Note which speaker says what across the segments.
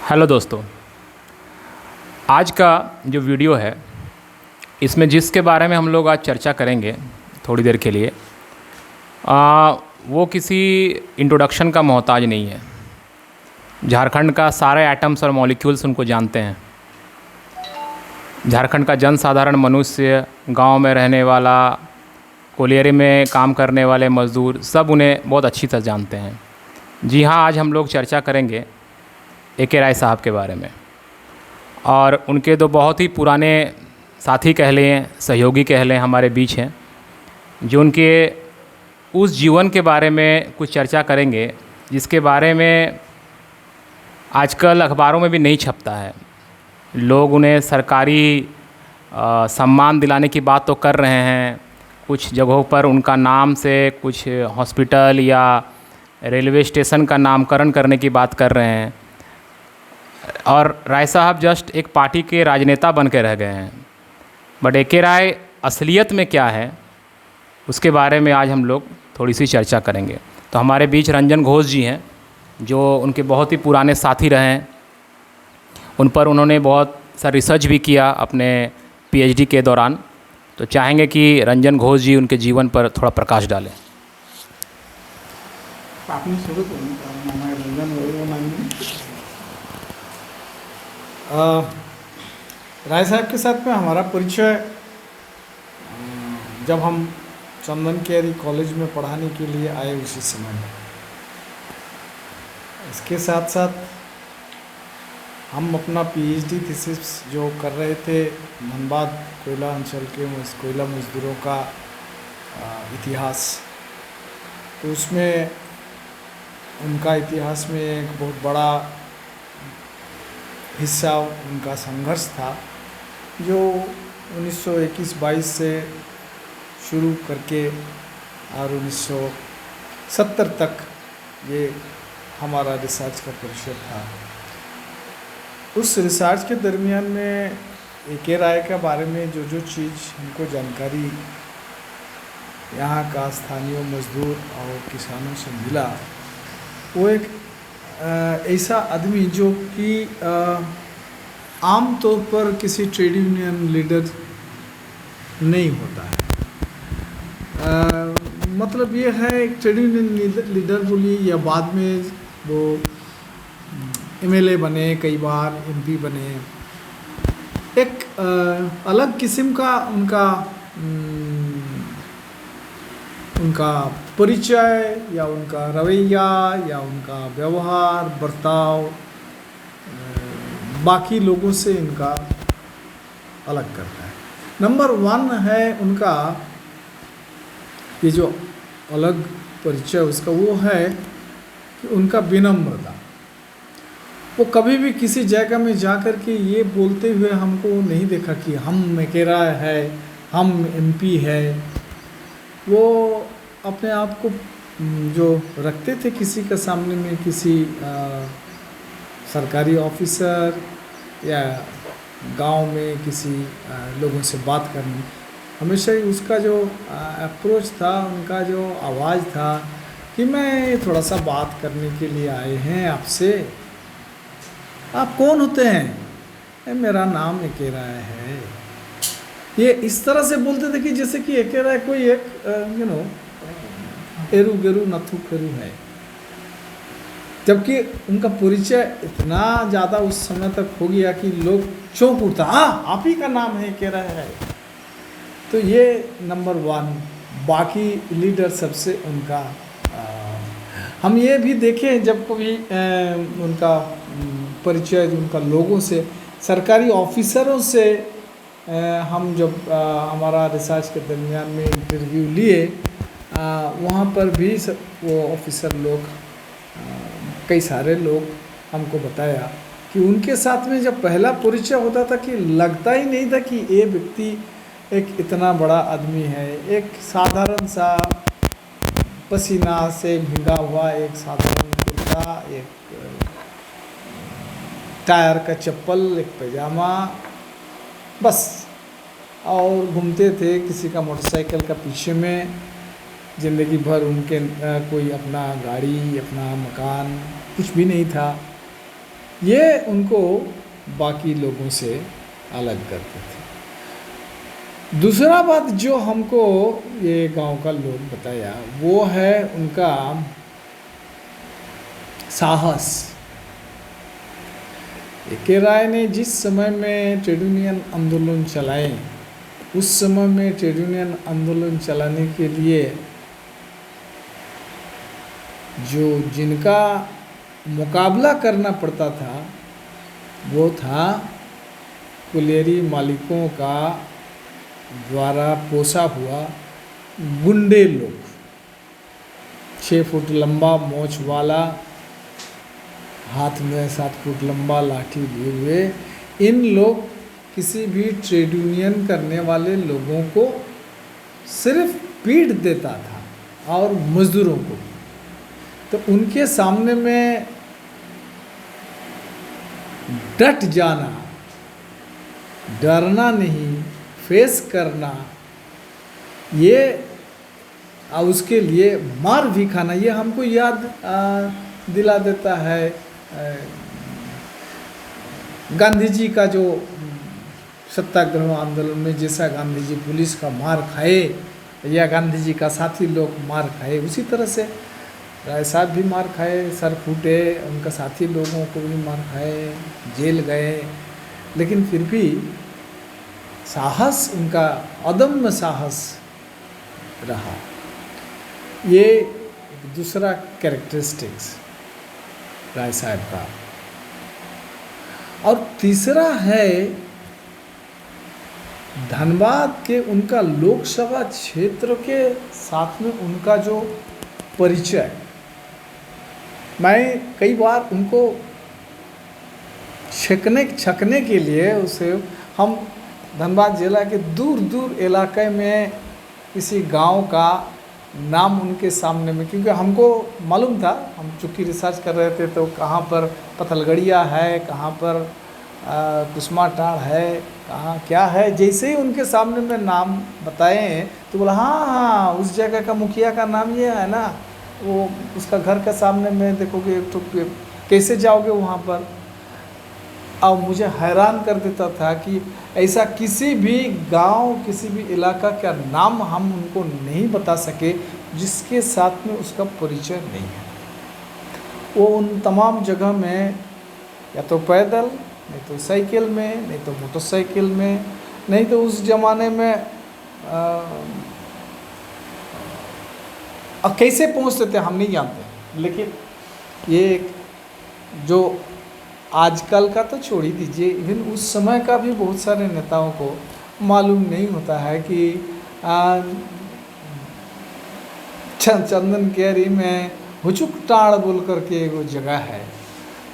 Speaker 1: Hello दोस्तों। आज का जो वीडियो है इसमें जिसके बारे में हम लोग आज चर्चा करेंगे थोड़ी देर के लिए वो किसी इंट्रोडक्शन का मोहताज नहीं है। झारखंड का सारे एटम्स और मॉलिक्यूल्स उनको जानते हैं। झारखंड का जनसाधारण मनुष्य, गांव में रहने वाला, कोलियरी में काम करने वाले मज़दूर, सब उन्हें बहुत अच्छी तरह जानते हैं। जी हाँ, आज हम लोग चर्चा करेंगे ए.के. राय साहब के बारे में और उनके दो बहुत ही पुराने साथी कह लें, सहयोगी कह लें, हमारे बीच हैं, जो उनके उस जीवन के बारे में कुछ चर्चा करेंगे जिसके बारे में आजकल अखबारों में भी नहीं छपता है। लोग उन्हें सरकारी सम्मान दिलाने की बात तो कर रहे हैं, कुछ जगहों पर उनका नाम से कुछ हॉस्पिटल या रेलवे स्टेशन का नामकरण करने की बात कर रहे हैं, और राय साहब जस्ट एक पार्टी के राजनेता बन के रह गए हैं। But A K. राय असलियत में क्या है उसके बारे में आज हम लोग थोड़ी सी चर्चा करेंगे। तो हमारे बीच रंजन घोष जी हैं, जो उनके बहुत ही पुराने साथी रहे हैं। उन पर उन्होंने बहुत सा रिसर्च भी किया अपने पीएचडी के दौरान। तो चाहेंगे कि रंजन घोष जी उनके जीवन पर थोड़ा प्रकाश डालें।
Speaker 2: आपने शुरू राय साहब के साथ में हमारा परिचय जब हम चंदन केरी कॉलेज में पढ़ाने के लिए आए उसी समय में। इसके साथ साथ हम अपना पीएचडी थीसिस जो कर रहे थे धनबाद कोयला अंचल के कोयला मजदूरों का इतिहास, तो उसमें उनका इतिहास में एक बहुत बड़ा हिस्सा उनका संघर्ष था, जो 1921-22 से शुरू करके और 1970 तक ये हमारा रिसर्च का परिषद था। उस रिसर्च के दरमियान में ए.के. राय के बारे में जो जो चीज़ हमको जानकारी यहाँ का स्थानीय मजदूर और किसानों से मिला, वो एक ऐसा आदमी जो कि आम तौर पर किसी ट्रेड यूनियन लीडर नहीं होता है। मतलब ये है, एक ट्रेड यूनियन लीडर बोलिए या बाद में वो एमएलए बने, कई बार एमपी बने, एक अलग किस्म का उनका परिचय या उनका रवैया या उनका व्यवहार बर्ताव बाकी लोगों से इनका अलग करता है। नंबर 1 है उनका ये जो अलग परिचय उसका, वो है कि उनका विनम्रता। वो कभी भी किसी जगह में जाकर के ये बोलते हुए हमको नहीं देखा कि हम ए.के. राय है, हम एमपी है। वो अपने आप को जो रखते थे किसी के सामने में, किसी सरकारी ऑफिसर या गांव में किसी लोगों से बात करनी, हमेशा ही उसका जो अप्रोच था, उनका जो आवाज़ था कि मैं थोड़ा सा बात करने के लिए आए हैं आपसे। आप कौन होते हैं? मेरा नाम ए.के. राय है। ये इस तरह से बोलते थे कि जैसे कि ए.के. राय कोई एक एरू गेरू नथु फेरू है, जबकि उनका परिचय इतना ज़्यादा उस समय तक हो गया कि लोग चौंक उठता, हाँ आप ही का नाम है ए.के. राय है। तो ये नंबर 1। बाकी लीडर सबसे उनका हम ये भी देखें, जब कभी उनका परिचय उनका लोगों से, सरकारी ऑफिसरों से हम जब हमारा रिसर्च के दरमियान में इंटरव्यू लिए, वहाँ पर भी वो ऑफिसर लोग, कई सारे लोग हमको बताया कि उनके साथ में जब पहला परिचय होता था कि लगता ही नहीं था कि ये व्यक्ति एक इतना बड़ा आदमी है। एक साधारण सा पसीना से भीगा हुआ एक साधारण कुर्ता, एक टायर का चप्पल, एक पैजामा, बस, और घूमते थे किसी का मोटरसाइकिल का पीछे में। ज़िंदगी भर उनके कोई अपना गाड़ी, अपना मकान कुछ भी नहीं था। ये उनको बाकी लोगों से अलग करते थे। दूसरा बात जो हमको ये गांव का लोग बताया वो है उनका साहस। ए.के. राय ने जिस समय में ट्रेड यूनियन आंदोलन चलाए, उस समय में ट्रेड यूनियन आंदोलन चलाने के लिए जो जिनका मुकाबला करना पड़ता था वो था कुलियरी मालिकों का द्वारा पोसा हुआ गुंडे लोग, 6 फुट लंबा मोछ वाला, हाथ में 7 फुट लंबा लाठी लिए हुए इन लोग किसी भी ट्रेड यूनियन करने वाले लोगों को सिर्फ पीट देता था और मजदूरों को। तो उनके सामने में डट जाना, डरना नहीं, फेस करना, ये उसके लिए मार भी खाना, ये हमको याद दिला देता है गांधी जी का जो सत्याग्रह आंदोलन में जैसा गांधी जी पुलिस का मार खाए या गांधी जी का साथी लोग मार खाए, उसी तरह से राय साहब भी मार खाए, सर फूटे, उनका साथी लोगों को भी मार खाए, जेल गए, लेकिन फिर भी साहस, उनका अदम्य साहस रहा। ये दूसरा कैरेक्टरिस्टिक्स राय साहब का। और तीसरा है धनबाद के उनका लोकसभा क्षेत्र के साथ में उनका जो परिचय। मैं कई बार उनको छकने के लिए उसे हम धनबाद जिला के दूर दूर इलाके में किसी गांव का नाम उनके सामने में, क्योंकि हमको मालूम था, हम चूँकि रिसर्च कर रहे थे तो कहाँ पर पथलगड़िया है, कहाँ पर कुसमाटाड़ है, कहाँ क्या है, जैसे ही उनके सामने में नाम बताए तो बोला हाँ हाँ उस जगह का मुखिया का नाम ये है ना, वो उसका घर के सामने में देखोगे तो कैसे जाओगे वहाँ पर। और मुझे हैरान कर देता था कि ऐसा किसी भी गांव, किसी भी इलाका का नाम हम उनको नहीं बता सके जिसके साथ में उसका परिचय नहीं है। वो उन तमाम जगह में या तो पैदल, नहीं तो साइकिल में, नहीं तो मोटरसाइकिल में, नहीं तो उस ज़माने में कैसे पहुंचते थे हम नहीं जानते। लेकिन ये जो आजकल का तो छोड़ ही दीजिए, इवन उस समय का भी बहुत सारे नेताओं को मालूम नहीं होता है कि चंदन केरी में हुचुक टाड़ बोल करके वो जगह है,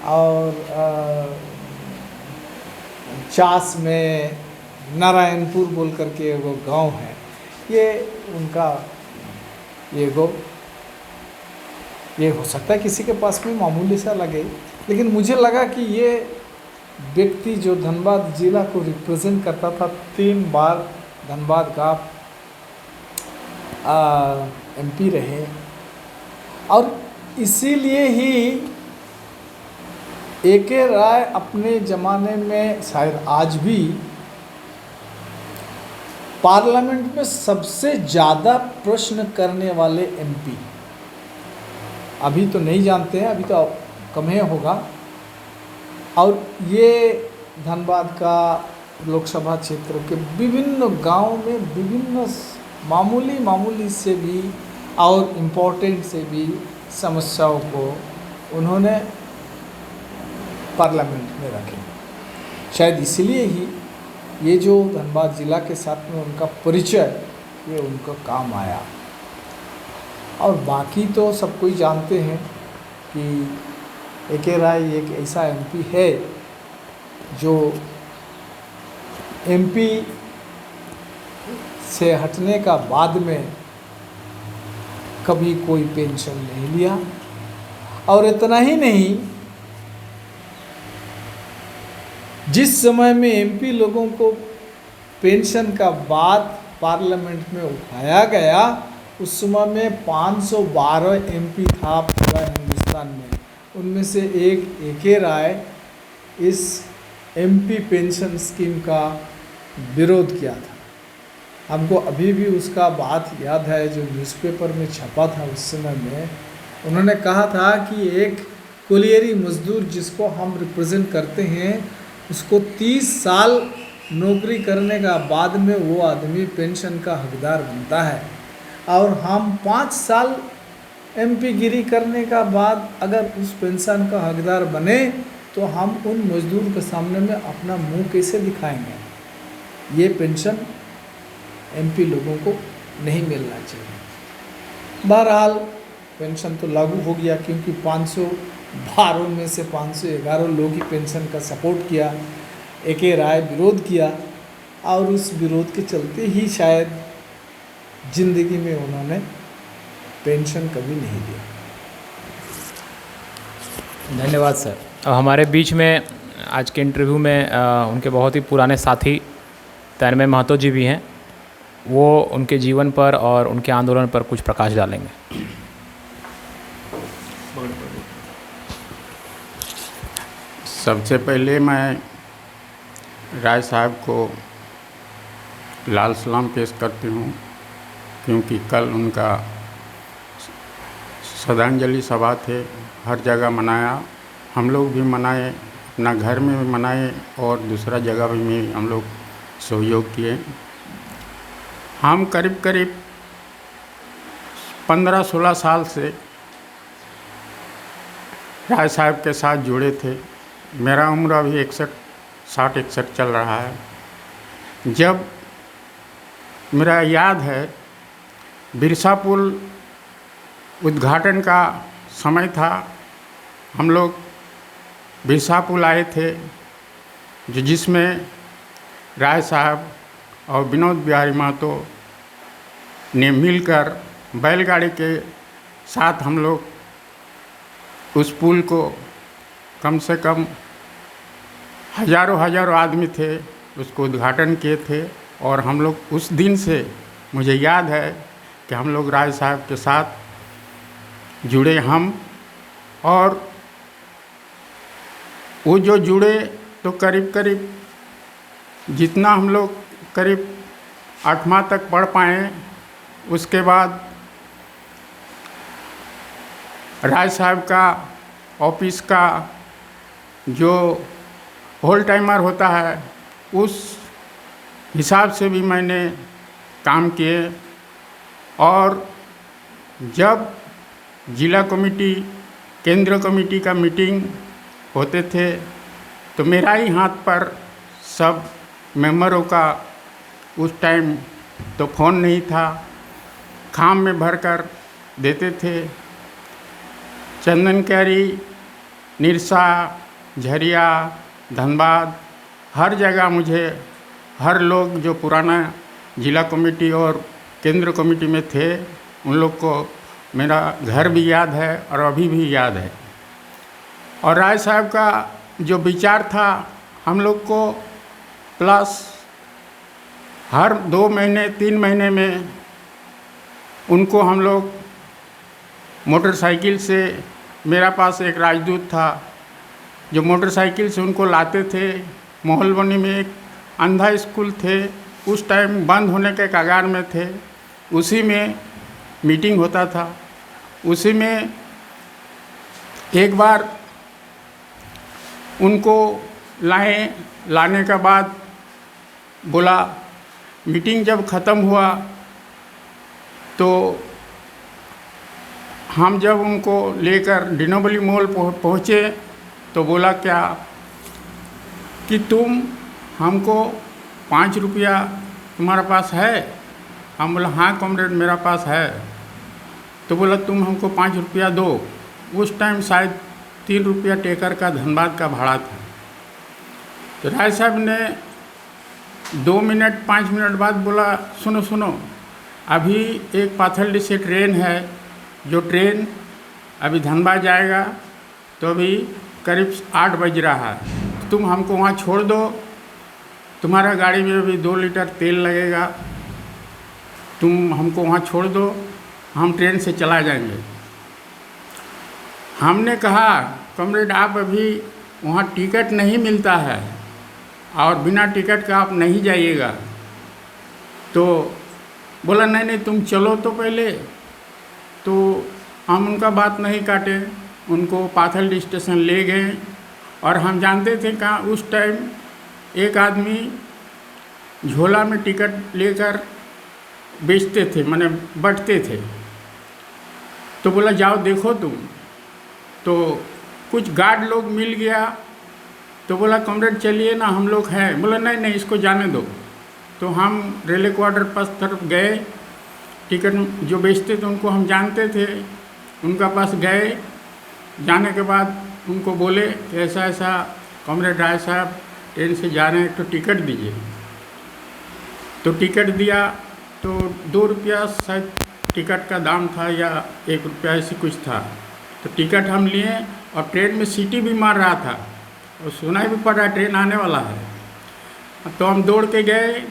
Speaker 2: और चास में नारायणपुर बोल करके वो गांव है। ये उनका ये हो सकता है किसी के पास में मामूली सा लगे, लेकिन मुझे लगा कि ये व्यक्ति जो धनबाद जिला को रिप्रेजेंट करता था, 3 बार धनबाद का एमपी रहे, और इसीलिए ही ए.के. राय अपने ज़माने में शायद आज भी पार्लियामेंट में सबसे ज़्यादा प्रश्न करने वाले एमपी, अभी तो नहीं जानते हैं, अभी तो कम ही होगा। और ये धनबाद का लोकसभा क्षेत्र के विभिन्न गांव में विभिन्न मामूली से भी और इम्पोर्टेंट से भी समस्याओं को उन्होंने पार्लियामेंट में रखे। शायद इसलिए ही ये जो धनबाद ज़िला के साथ में उनका परिचय, ये उनका काम आया। और बाकी तो सब कोई जानते हैं कि ए.के. राय एक ऐसा एमपी है जो एमपी से हटने का बाद में कभी कोई पेंशन नहीं लिया, और इतना ही नहीं, जिस समय में एमपी लोगों को पेंशन का बात पार्लियामेंट में उठाया गया, उस समय में 512 एमपी था पूरा हिंदुस्तान में। उनमें से एक ए.के. राय इस एमपी पेंशन स्कीम का विरोध किया था। हमको अभी भी उसका बात याद है, जो न्यूज़पेपर में छपा था उस समय में। उन्होंने कहा था कि एक कोलियरी मजदूर जिसको हम रिप्रेजेंट करते हैं, उसको 30 साल नौकरी करने का बाद में वो आदमी पेंशन का हकदार बनता है, और हम 5 साल एमपी गिरी करने का बाद अगर उस पेंशन का हकदार बने तो हम उन मजदूर के सामने में अपना मुंह कैसे दिखाएंगे। ये पेंशन एमपी लोगों को नहीं मिलना चाहिए। बहरहाल पेंशन तो लागू हो गया, क्योंकि 512 में से 511 लोग ही पेंशन का सपोर्ट किया, एक राय विरोध किया, और उस विरोध के चलते ही शायद जिंदगी में उन्होंने पेंशन कभी नहीं दिया।
Speaker 1: धन्यवाद सर। अब हमारे बीच में आज के इंटरव्यू में उनके बहुत ही पुराने साथी तन्मय महतो जी भी हैं। वो उनके जीवन पर और उनके आंदोलन पर कुछ प्रकाश डालेंगे।
Speaker 3: सबसे पहले मैं राय साहब को लाल सलाम पेश करती हूँ, क्योंकि कल उनका श्रद्धांजलि सभा थे, हर जगह मनाया, हम लोग भी मनाए, अपना घर में भी मनाए और दूसरा जगह भी हम लोग सहयोग किए। हम करीब करीब 15-16 साल से राय साहब के साथ जुड़े थे। मेरा उम्र अभी 61 चल रहा है। जब मेरा याद है बिरसा पुल उद्घाटन का समय था, हम लोग बिरसा पुल आए थे, जिसमें राय साहब और विनोद बिहारी महतो ने मिलकर बैलगाड़ी के साथ हम लोग उस पुल को, कम से कम हजारों आदमी थे, उसको उद्घाटन किए थे। और हम लोग उस दिन से मुझे याद है कि हम लोग राय साहब के साथ जुड़े हम, और वो जो जुड़े तो करीब जितना हम लोग करीब 8वां तक पढ़ पाए, उसके बाद राय साहब का ऑफिस का जो होल टाइमर होता है, उस हिसाब से भी मैंने काम किए। और जब जिला कमेटी, केंद्र कमेटी का मीटिंग होते थे, तो मेरा ही हाथ पर सब मेंबरों का, उस टाइम तो फ़ोन नहीं था, खाम में भरकर देते थे। चंदन कैरी, निरसा, झरिया, धनबाद, हर जगह मुझे हर लोग जो पुराना जिला कमेटी और केंद्र कमेटी में थे, उन लोग को मेरा घर भी याद है और अभी भी याद है। और राय साहब का जो विचार था, हम लोग को प्लस हर 2 महीने 3 महीने में उनको हम लोग मोटरसाइकिल से, मेरा पास एक राजदूत था जो मोटरसाइकिल से उनको लाते थे। मोहलबनी में एक अंधा स्कूल थे, उस टाइम बंद होने के कगार में थे, उसी में मीटिंग होता था। उसी में एक बार उनको लाने के बाद बोला, मीटिंग जब ख़त्म हुआ तो हम जब उनको लेकर डिनोबली मॉल पहुँचे तो बोला क्या कि तुम हमको 5 रुपया तुम्हारे पास है? हम बोला हाँ कॉमरेड मेरा पास है। तो बोला तुम हमको 5 रुपया दो। उस टाइम शायद 3 रुपया टेकर का धनबाद का भाड़ा था। तो राय साहब ने 2 मिनट 5 मिनट बाद बोला, सुनो अभी एक पाथलडी से ट्रेन है, जो ट्रेन अभी धनबाद जाएगा, तो अभी करीब 8 बज रहा है, तुम हमको वहाँ छोड़ दो, तुम्हारा गाड़ी में अभी 2 लीटर तेल लगेगा, तुम हमको वहाँ छोड़ दो, हम ट्रेन से चला जाएंगे। हमने कहा कॉमरेड आप अभी वहाँ टिकट नहीं मिलता है और बिना टिकट का आप नहीं जाइएगा। तो बोला नहीं नहीं तुम चलो तो पहले। तो हम उनका बात नहीं काटे, उनको पाथल स्टेशन ले गए। और हम जानते थे कहाँ उस टाइम एक आदमी झोला में टिकट लेकर बेचते थे, माने बंटते थे। तो बोला जाओ देखो तुम। तो कुछ गार्ड लोग मिल गया, तो बोला कॉमरेड चलिए ना, हम लोग हैं। बोला नहीं नहीं इसको जाने दो। तो हम रेलवे क्वार्टर पास तरफ गए, टिकट जो बेचते थे उनको हम जानते थे, उनका पास गए। जाने के बाद उनको बोले कि ऐसा ऐसा कॉमरेड राय साहब ट्रेन से जा रहे हैं, तो टिकट दीजिए। तो टिकट दिया, तो 2 रुपया शायद टिकट का दाम था या 1 रुपया ऐसी कुछ था। तो टिकट हम लिए और ट्रेन में सीटी भी मार रहा था और सुनाई भी पड़ रहा है ट्रेन आने वाला है। तो हम दौड़ के गए,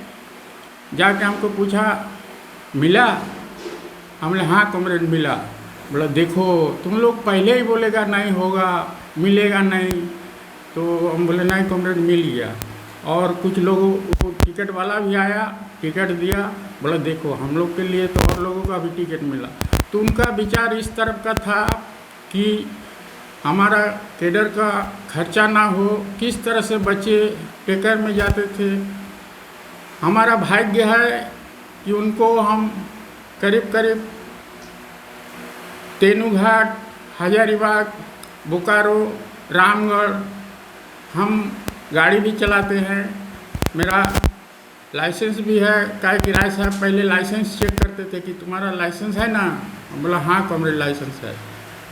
Speaker 3: जाके हमको पूछा मिला? हमने हाँ कॉमरेड मिला। बोला देखो तुम लोग पहले ही बोलेगा नहीं होगा, मिलेगा नहीं। तो हम बोले नहीं कॉमरेड मिल गया। और कुछ लोगों को टिकट वाला भी आया, टिकट दिया। बोला देखो हम लोग के लिए तो और लोगों का भी टिकट मिला। तो उनका विचार इस तरफ का था कि हमारा कैडर का खर्चा ना हो, किस तरह से बच्चे टेकर में जाते थे। हमारा भाग्य है कि उनको हम करीब करीब तेनूघाट, हजारीबाग, बोकारो, रामगढ़ हम गाड़ी भी चलाते हैं। मेरा लाइसेंस भी है। काय कि राय साहब पहले लाइसेंस चेक करते थे कि तुम्हारा लाइसेंस है ना? बोला हाँ कॉमरेड लाइसेंस है।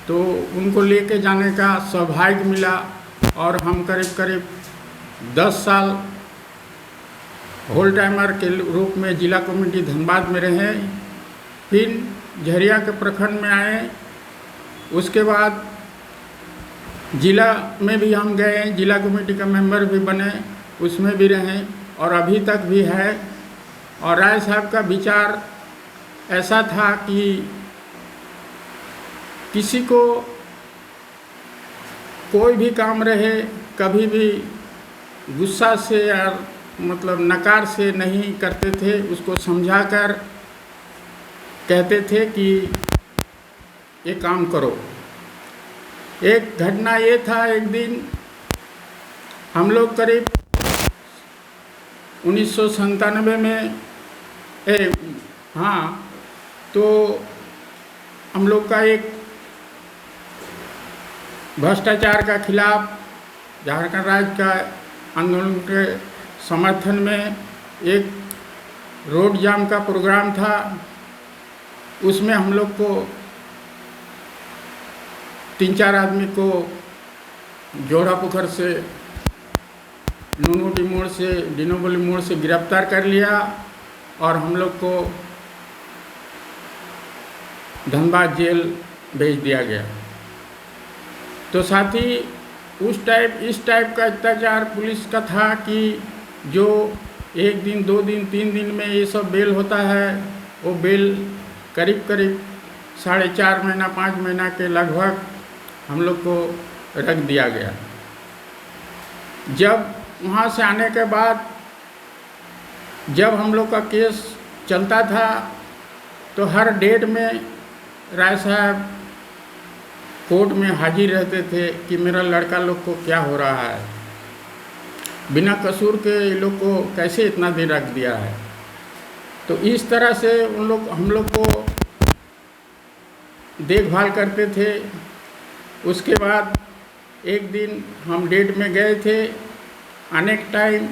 Speaker 3: तो उनको लेके जाने का सौभाग्य मिला और हम करीब करीब 10 साल होल टाइमर के रूप में जिला कमेटी धनबाद में रहे। फिर झरिया के प्रखंड में आए, उसके बाद जिला में भी हम गए, जिला कमेटी का मेंबर भी बने, उसमें भी रहें और अभी तक भी है। और राय साहब का विचार ऐसा था कि किसी को कोई भी काम रहे कभी भी गुस्सा से या मतलब नकार से नहीं करते थे, उसको समझाकर कहते थे कि ये काम करो। एक घटना ये था, एक दिन हम लोग करीब 1997 में तो हम लोग का एक भ्रष्टाचार का खिलाफ झारखंड राज्य का आंदोलन के समर्थन में एक रोड जाम का प्रोग्राम था। उसमें हम लोग को 3-4 आदमी को जोड़ा पुखर से, नूनूटी मोड़ से, डिनोबली मोड़ से गिरफ्तार कर लिया और हम लोग को धनबाद जेल भेज दिया गया। तो साथ ही इस टाइप का अत्याचार पुलिस का था कि जो 1 दिन 2 दिन 3 दिन में ये सब बेल होता है, वो बेल करीब करीब 4.5 महीना 5 महीना के लगभग हम लोग को रख दिया गया। जब वहाँ से आने के बाद जब हम लोग का केस चलता था तो हर डेट में राय साहब कोर्ट में हाजिर रहते थे कि मेरा लड़का लोग को क्या हो रहा है, बिना कसूर के ये लोग को कैसे इतना दिन रख दिया है। तो इस तरह से हम लोग को देखभाल करते थे। उसके बाद एक दिन हम डेट में गए थे, आने के टाइम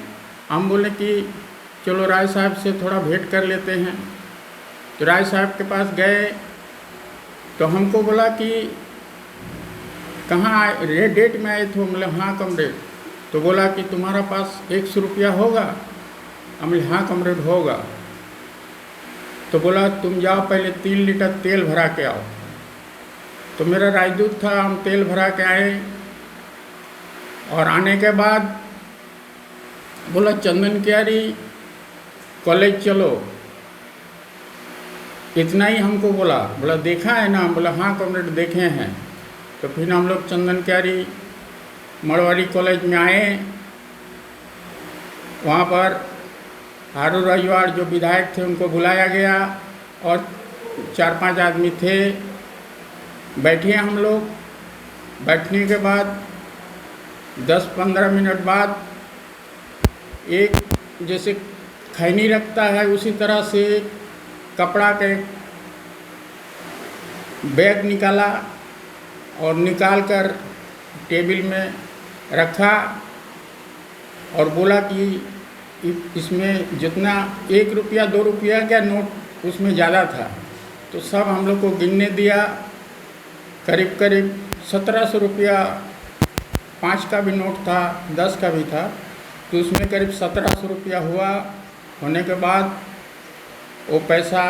Speaker 3: हम बोले कि चलो राय साहब से थोड़ा भेंट कर लेते हैं। तो राय साहब के पास गए तो हमको बोला कि कहाँ डेट में आए थे? बोले हाँ कॉमरेड। तो बोला कि तुम्हारा पास 100 रुपया होगा? हमने हाँ कॉमरेड होगा। तो बोला तुम जाओ पहले 3 लीटर तेल भरा के आओ। तो मेरा राजदूत था, हम तेल भरा के आए और आने के बाद बोला चंदन क्यारी कॉलेज चलो, इतना ही हमको बोला देखा है ना? बोला हाँ कॉमरेड देखे हैं। तो फिर हम लोग चंदन क्यारी मड़वाड़ी कॉलेज में आए। वहाँ पर हारू रजवाड़ जो विधायक थे उनको बुलाया गया और 4-5 आदमी थे। बैठे हम लोग। बैठने के बाद 10-15 मिनट बाद एक जैसे खैनी रखता है उसी तरह से कपड़ा के बैग निकाला और निकाल कर टेबल में रखा और बोला कि इसमें जितना 1 रुपया 2 रुपया का नोट उसमें ज़्यादा था, तो सब हम लोग को गिनने दिया। करीब करीब 1700 रुपया 5 का भी नोट था, 10 का भी था, तो उसमें करीब 1700 रुपया हुआ। होने के बाद वो पैसा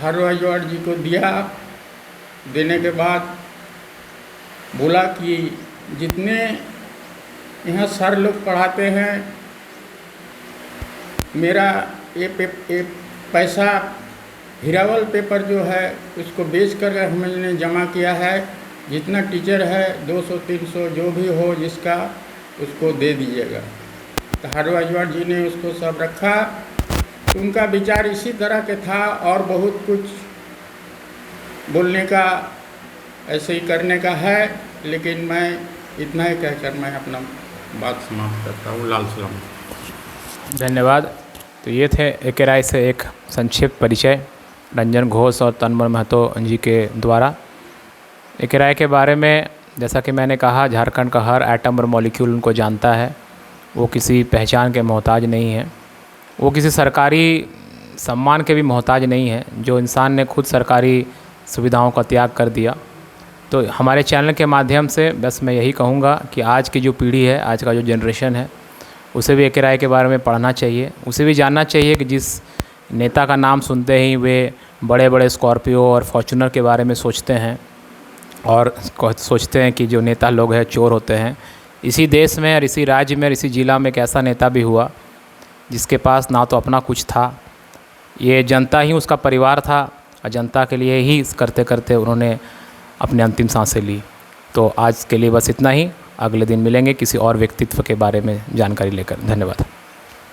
Speaker 3: हारू रजवाड़ जी को दिया। देने के बाद बोला कि जितने यहाँ सर लोग पढ़ाते हैं, मेरा ये पैसा हीरावल पेपर जो है उसको बेच कर हमने जमा किया है। जितना टीचर है 200-300 जो भी हो जिसका, उसको दे दीजिएगा। तो हारू रजवाड़ जी ने उसको सब रखा। तो उनका विचार इसी तरह के था और बहुत कुछ बोलने का, ऐसे ही करने का है, लेकिन मैं इतना ही कहकर मैं अपना बात समाप्त करता हूँ। लाल सलाम।
Speaker 1: धन्यवाद। तो ये थे AK राय से एक संक्षिप्त परिचय रंजन घोष और तनमय महतो जी के द्वारा। AK राय के बारे में जैसा कि मैंने कहा, झारखंड का हर एटम और मॉलिक्यूल उनको जानता है। वो किसी पहचान के मोहताज नहीं है, वो किसी सरकारी सम्मान के भी मोहताज नहीं है। जो इंसान ने खुद सरकारी सुविधाओं का त्याग कर दिया। तो हमारे चैनल के माध्यम से बस मैं यही कहूँगा कि आज की जो पीढ़ी है, आज का जो जनरेशन है, उसे भी AK राय के बारे में पढ़ना चाहिए। उसे भी जानना चाहिए कि जिस नेता का नाम सुनते ही वे बड़े बड़े स्कॉर्पियो और फॉर्च्यूनर के बारे में सोचते हैं और सोचते हैं कि जो नेता लोग हैं चोर होते हैं। इसी देश में और इसी राज्य में और इसी ज़िला में एक ऐसा नेता भी हुआ जिसके पास ना तो अपना कुछ था, ये जनता ही उसका परिवार था और जनता के लिए ही करते करते उन्होंने अपने अंतिम सांसें ली। तो आज के लिए बस इतना ही। अगले दिन मिलेंगे किसी और व्यक्तित्व के बारे में जानकारी लेकर। धन्यवाद।